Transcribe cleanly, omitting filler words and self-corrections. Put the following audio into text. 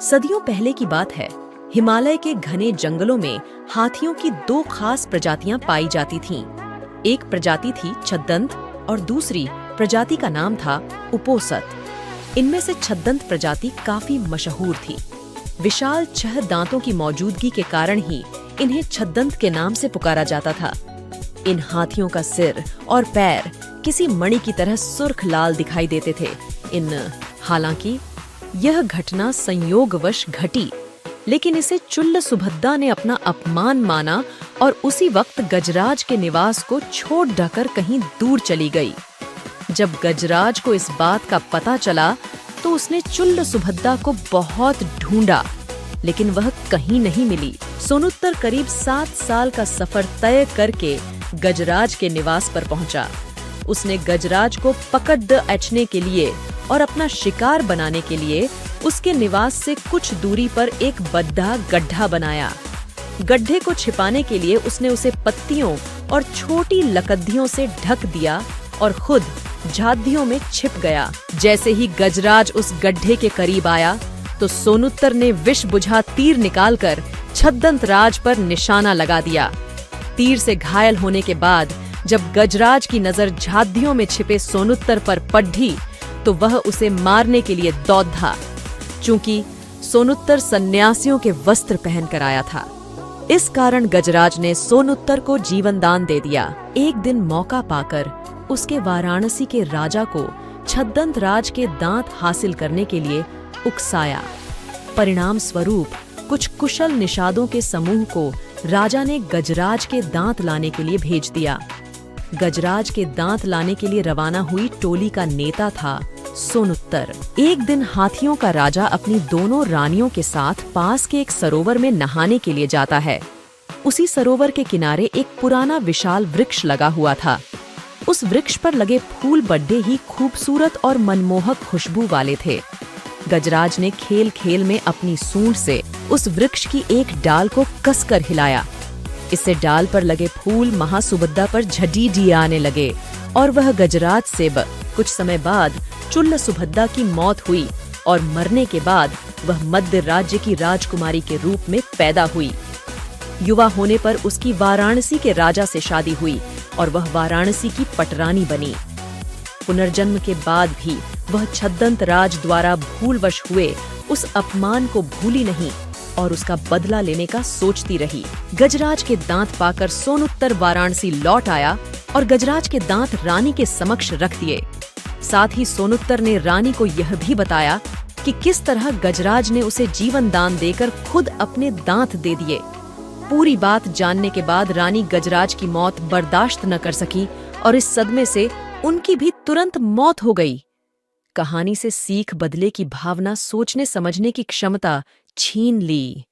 सदियों पहले की बात है। हिमालय के घने जंगलों में हाथियों की दो खास प्रजातियां पाई जाती थीं। एक प्रजाति थी छद्दंत और दूसरी प्रजाति का नाम था उपोसत। इनमें से छद्दंत प्रजाति काफी मशहूर थी। विशाल 6 दांतों की मौजूदगी के कारण ही इन्हें छद्दंत के नाम से पुकारा जाता था। इन हाथियों का सिर और पैर किसी मणि की तरह सुर्ख लाल दिखाई देते थे। हालांकि यह घटना संयोगवश घटी, लेकिन इसे चुल्ल सुभद्दा ने अपना अपमान माना और उसी वक्त गजराज के निवास को छोड़ ढकर कहीं दूर चली गई। जब गजराज को इस बात का पता चला तो उसने चुल्ल सुभद्दा को बहुत ढूंढा, लेकिन वह कहीं नहीं मिली। सोनुत्तर करीब 7 साल का सफर तय करके गजराज के निवास पर पहुंचा। उसने गजराज को पकड़ने के लिए और अपना शिकार बनाने के लिए उसके निवास से कुछ दूरी पर एक बद्दा गड्ढा बनाया। गड्ढे को छिपाने के लिए उसने उसे पत्तियों और छोटी लकड़ियों से ढक दिया और खुद झाड़ियों में छिप गया। जैसे ही गजराज उस गड्ढे के करीब आया तो सोनुत्तर ने विष बुझा तीर निकालकर छद्दंत राज पर निशाना लगा दिया। तीर से घायल होने के बाद जब गजराज की नजर झाड़ियों में छिपे सोनुत्तर पर पड़ी तो वह उसे मारने के लिए दौड़ा। चूंकि सोनुत्तर सन्यासियों के वस्त्र पहनकर आया था, इस कारण गजराज ने सोनुत्तर को जीवन दान दे दिया। एक दिन मौका पाकर उसके वाराणसी के राजा को छद्दंत राज के दांत हासिल करने के लिए उकसाया। परिणाम स्वरूप कुछ कुशल निषादों के समूह को राजा ने गजराज के दांत लाने के लिए भेज दिया। गजराज के दांत लाने के लिए रवाना हुई टोली का नेता था सोनुत्तर। एक दिन हाथियों का राजा अपनी दोनों रानियों के साथ पास के एक सरोवर में नहाने के लिए जाता है। उसी सरोवर के किनारे एक पुराना विशाल वृक्ष लगा हुआ था। उस वृक्ष पर लगे फूल बड़े ही खूबसूरत और मनमोहक खुशबू वाले थे। गजराज ने खेल खेल में अपनी सूंड से उस वृक्ष की एक डाल को कसकर हिलाया। इससे डाल पर लगे फूल महासुभद्दा पर झड़ी आने लगे और वह गजराज से कुछ समय बाद चुल्ल सुभद्दा की मौत हुई और मरने के बाद वह मध्य राज्य की राजकुमारी के रूप में पैदा हुई। युवा होने पर उसकी वाराणसी के राजा से शादी हुई और वह वाराणसी की पटरानी बनी। पुनर्जन्म के बाद भी वह छद्दंत राज द्वारा भूलवश हुए उस अपमान को भूली नहीं और उसका बदला लेने का सोचती रही। गजराज के दांत पाकर सोनुत्तर वाराणसी लौट आया और गजराज के दांत रानी के समक्ष रख दिए। साथ ही सोनुत्तर ने रानी को यह भी बताया कि किस तरह गजराज ने उसे जीवन दान देकर खुद अपने दांत दे दिए। पूरी बात जानने के बाद रानी गजराज की मौत बर्दाश्त न कर सकी और इस सदमे से उनकी भी तुरंत मौत हो गई। कहानी से सीख बदले की भावना सोचने समझने की क्षमता छीन ली।